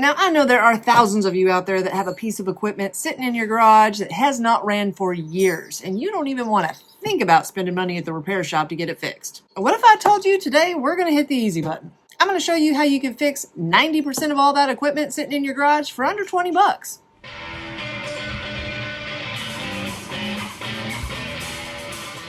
Now, I know there are thousands of you out there that have a piece of equipment sitting in your garage that has not ran for years, and you don't even want to think about spending money at the repair shop to get it fixed. What if I told you today we're going to hit the easy button? I'm going to show you how you can fix 90% of all that equipment sitting in your garage for under 20 bucks.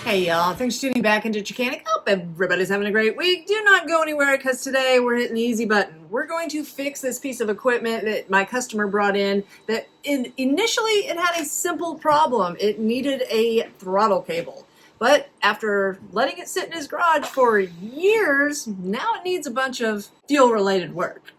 Hey y'all, thanks for tuning back into Chickanic. Hope everybody's having a great week. Do not go anywhere because today we're hitting the easy button. We're going to fix this piece of equipment that my customer brought in that initially it had a simple problem. It needed a throttle cable. But after letting it sit in his garage for years, now it needs a bunch of fuel-related work.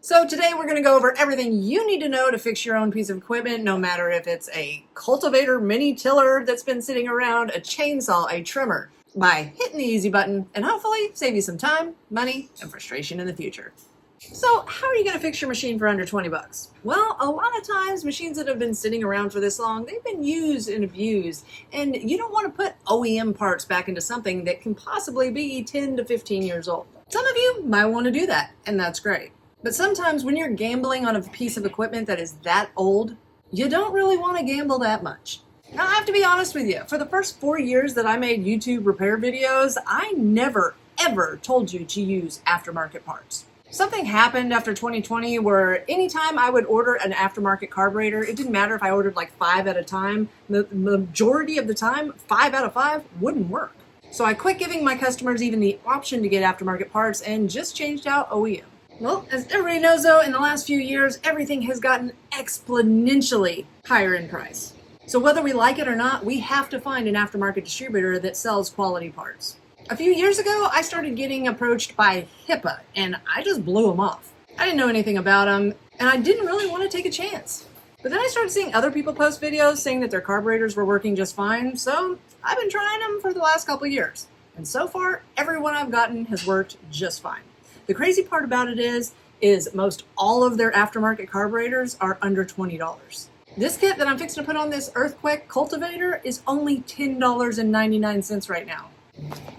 So today we're going to go over everything you need to know to fix your own piece of equipment, no matter if it's a cultivator mini tiller that's been sitting around, a chainsaw, a trimmer, by hitting the easy button and hopefully save you some time, money, and frustration in the future. So how are you going to fix your machine for under 20 bucks? Well, a lot of times machines that have been sitting around for this long, they've been used and abused, and you don't want to put OEM parts back into something that can possibly be 10 to 15 years old. Some of you might want to do that, and that's great. But sometimes when you're gambling on a piece of equipment that is that old, you don't really want to gamble that much. Now, I have to be honest with you. For the first 4 years that I made YouTube repair videos, I never, ever told you to use aftermarket parts. Something happened after 2020 where anytime I would order an aftermarket carburetor, it didn't matter if I ordered like 5 at a time, the majority of the time, 5 out of 5 wouldn't work. So I quit giving my customers even the option to get aftermarket parts and just changed out OEM. Well, as everybody knows though, in the last few years, everything has gotten exponentially higher in price. So whether we like it or not, we have to find an aftermarket distributor that sells quality parts. A few years ago, I started getting approached by HIPAA, and I just blew them off. I didn't know anything about them, and I didn't really want to take a chance. But then I started seeing other people post videos saying that their carburetors were working just fine, so I've been trying them for the last couple of years. And so far, every one I've gotten has worked just fine. The crazy part about it is most all of their aftermarket carburetors are under $20. This kit that I'm fixing to put on this Earthquake cultivator is only $10.99 right now.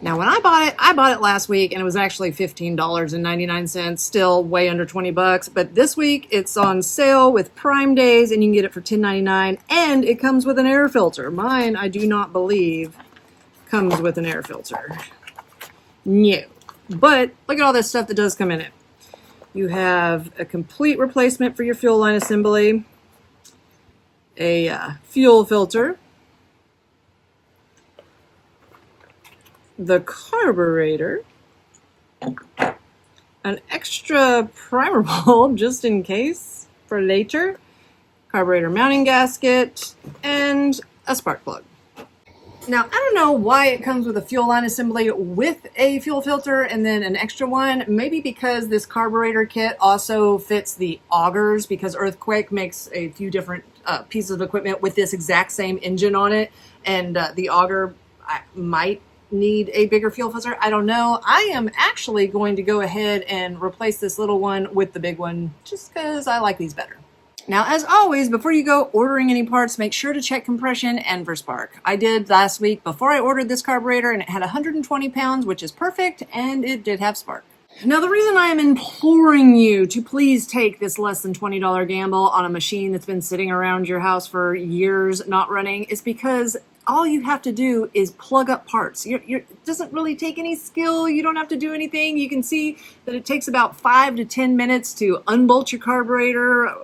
Now, when I bought it last week, and it was actually $15.99, still way under 20 bucks. But this week, it's on sale with Prime Days, and you can get it for $10.99, and it comes with an air filter. Mine, I do not believe, comes with an air filter. No. But look at all this stuff that does come in it. You have a complete replacement for your fuel line assembly, a fuel filter, the carburetor, an extra primer bulb just in case for later, carburetor mounting gasket, and a spark plug. Now, I don't know why it comes with a fuel line assembly with a fuel filter and then an extra one. Maybe because this carburetor kit also fits the augers, because Earthquake makes a few different pieces of equipment with this exact same engine on it. And the auger might need a bigger fuel filter. I don't know. I am actually going to go ahead and replace this little one with the big one just because I like these better. Now, as always, before you go ordering any parts, make sure to check compression and for spark. I did last week before I ordered this carburetor, and it had 120 pounds, which is perfect, and it did have spark. Now, the reason I am imploring you to please take this less than $20 gamble on a machine that's been sitting around your house for years not running is because all you have to do is plug up parts. It doesn't really take any skill. You don't have to do anything. You can see that it takes about 5 to 10 minutes to unbolt your carburetor,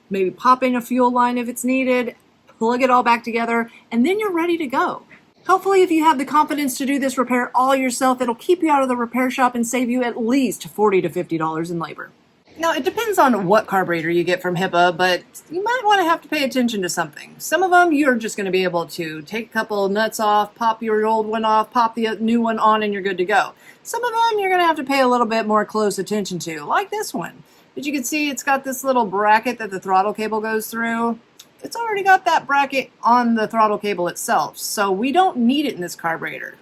maybe pop in a fuel line if it's needed, plug it all back together, and then you're ready to go. Hopefully, if you have the confidence to do this repair all yourself, it'll keep you out of the repair shop and save you at least $40 to $50 in labor. Now, it depends on what carburetor you get from HIPAA, but you might want to have to pay attention to something. Some of them, you're just going to be able to take a couple of nuts off, pop your old one off, pop the new one on, and you're good to go. Some of them, you're going to have to pay a little bit more close attention to, like this one. But you can see it's got this little bracket that the throttle cable goes through. It's already got that bracket on the throttle cable itself, so we don't need it in this carburetor.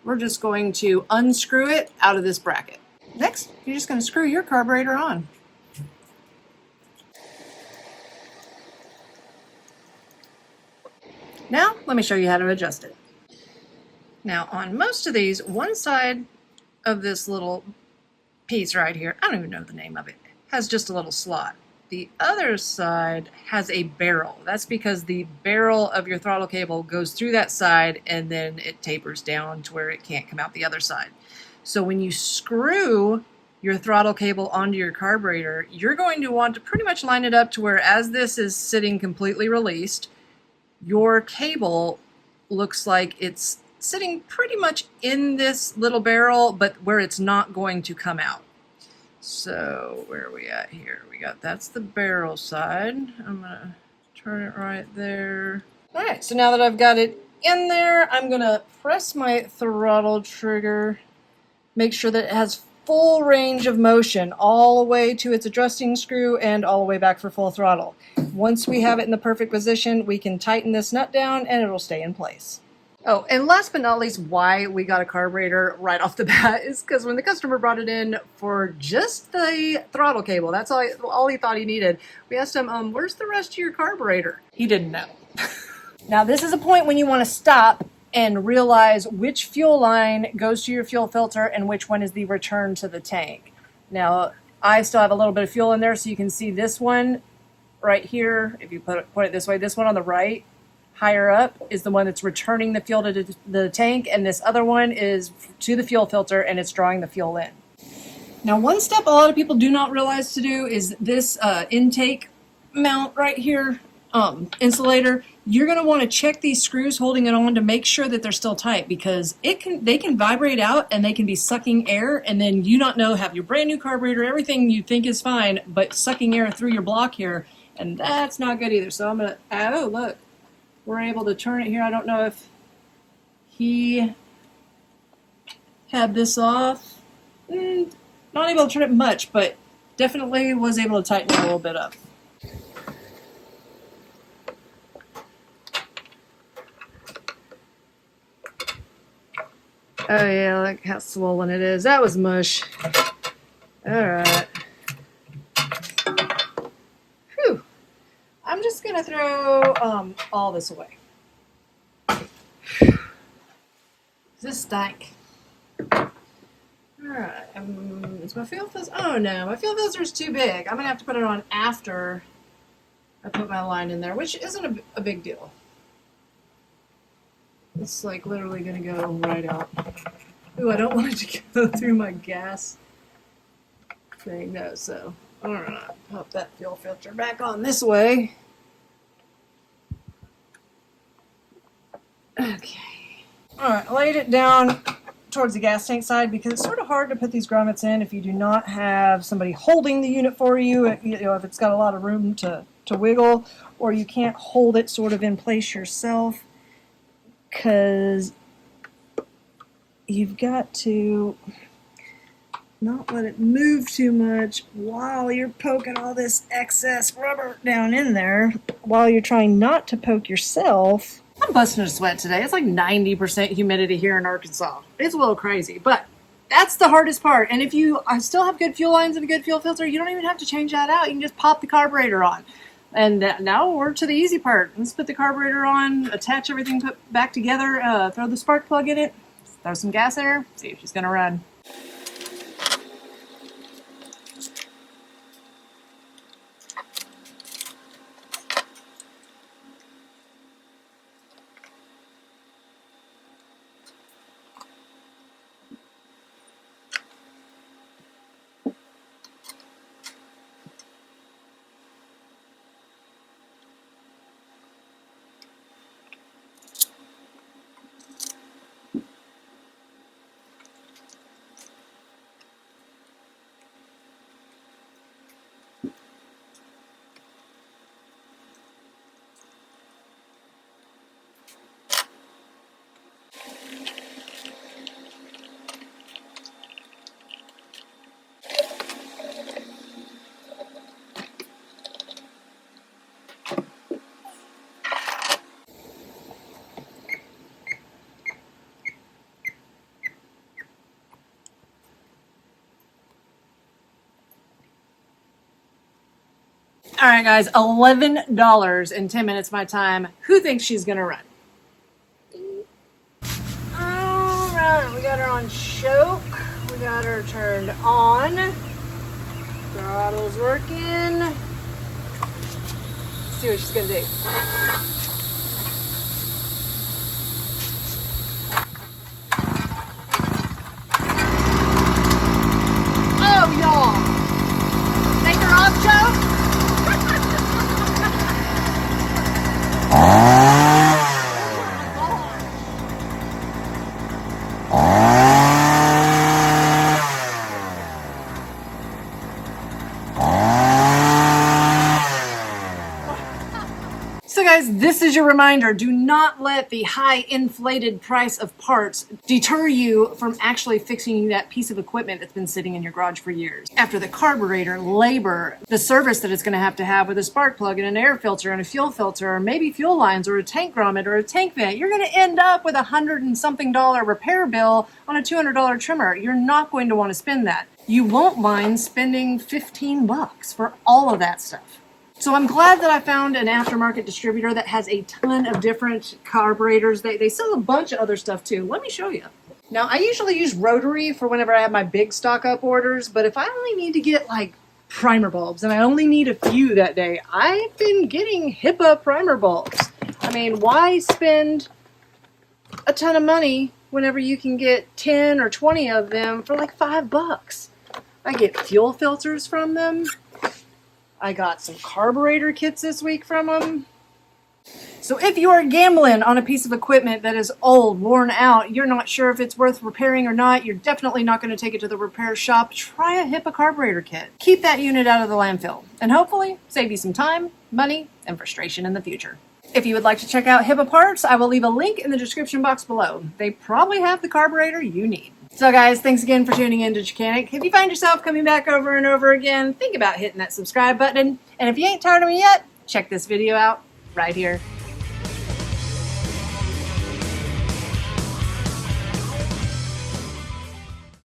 We're just going to unscrew it out of this bracket. Next, you're just going to screw your carburetor on. Now, let me show you how to adjust it. Now, on most of these, one side of this little piece right here, I don't even know the name of it, has just a little slot. The other side has a barrel. That's because the barrel of your throttle cable goes through that side and then it tapers down to where it can't come out the other side. So when you screw your throttle cable onto your carburetor, you're going to want to pretty much line it up to where, as this is sitting completely released, your cable looks like it's sitting pretty much in this little barrel, but where it's not going to come out. So where are we at here? That's the barrel side. I'm gonna turn it right there. All right, so now that I've got it in there, I'm gonna press my throttle trigger, make sure that it has full range of motion all the way to its adjusting screw and all the way back for full throttle. Once we have it in the perfect position, we can tighten this nut down and it'll stay in place. Oh, and last but not least, why we got a carburetor right off the bat is because when the customer brought it in for just the throttle cable, that's all he thought he needed. We asked him, where's the rest of your carburetor? He didn't know. Now, this is a point when you want to stop and realize which fuel line goes to your fuel filter and which one is the return to the tank. Now, I still have a little bit of fuel in there, so you can see this one right here. If you put it this way, this one on the right, higher up, is the one that's returning the fuel to the tank, and this other one is to the fuel filter and it's drawing the fuel in. Now, one step a lot of people do not realize to do is this intake mount right here, insulator. You're going to want to check these screws holding it on to make sure that they're still tight, because they can vibrate out and they can be sucking air, and then you not know, have your brand new carburetor, everything you think is fine, but sucking air through your block here, and that's not good either. So I'm going to, oh look, we're able to turn it here. I don't know if he had this off. Not able to turn it much, but definitely was able to tighten it a little bit up. Oh yeah, look how swollen it is. That was mush. Alright. Whew. I'm just going to throw all this away. This stank. Alright. Is my fuel filter? Oh no, my fuel filter is too big. I'm going to have to put it on after I put my line in there, which isn't a big deal. It's like literally going to go right out. Ooh, I don't want it to go through my gas thing. No, so I'm going to pop that fuel filter back on this way. Okay. Alright, I laid it down towards the gas tank side because it's sort of hard to put these grommets in if you do not have somebody holding the unit for you. You know, if it's got a lot of room to wiggle, or you can't hold it sort of in place yourself, because you've got to not let it move too much while you're poking all this excess rubber down in there, while you're trying not to poke yourself. I'm busting a sweat today. It's like 90% humidity here in Arkansas. It's a little crazy, but that's the hardest part. And if you still have good fuel lines and a good fuel filter, you don't even have to change that out. You can just pop the carburetor on. And now we're to the easy part. Let's put the carburetor on, attach everything back together, throw the spark plug in it, throw some gas in her, see if she's going to run. All right, guys, $11 in 10 minutes my time. Who thinks she's going to run? All right, we got her on choke. We got her turned on. Throttle's working. Let's see what she's gonna do. Oh, y'all. Take her off, Joe. So guys, this is your reminder. Do not let the high inflated price of parts deter you from actually fixing that piece of equipment that's been sitting in your garage for years. After the carburetor, labor, the service that it's going to have with a spark plug and an air filter and a fuel filter, or maybe fuel lines or a tank grommet or a tank vent, you're going to end up with $100 and something repair bill on a $200 trimmer. You're not going to want to spend that. You won't mind spending $15 for all of that stuff. So I'm glad that I found an aftermarket distributor that has a ton of different carburetors. They sell a bunch of other stuff too. Let me show you. Now, I usually use rotary for whenever I have my big stock up orders, but if I only need to get like primer bulbs and I only need a few that day, I've been getting HIPAA primer bulbs. I mean, why spend a ton of money whenever you can get 10 or 20 of them for like $5? I get fuel filters from them. I got some carburetor kits this week from them. So if you are gambling on a piece of equipment that is old, worn out, you're not sure if it's worth repairing or not, you're definitely not going to take it to the repair shop, try a HIPAA carburetor kit. Keep that unit out of the landfill and hopefully save you some time, money, and frustration in the future. If you would like to check out HIPAA parts, I will leave a link in the description box below. They probably have the carburetor you need. So guys, thanks again for tuning in to Chickanic. If you find yourself coming back over and over again, think about hitting that subscribe button. And if you ain't tired of me yet, check this video out right here.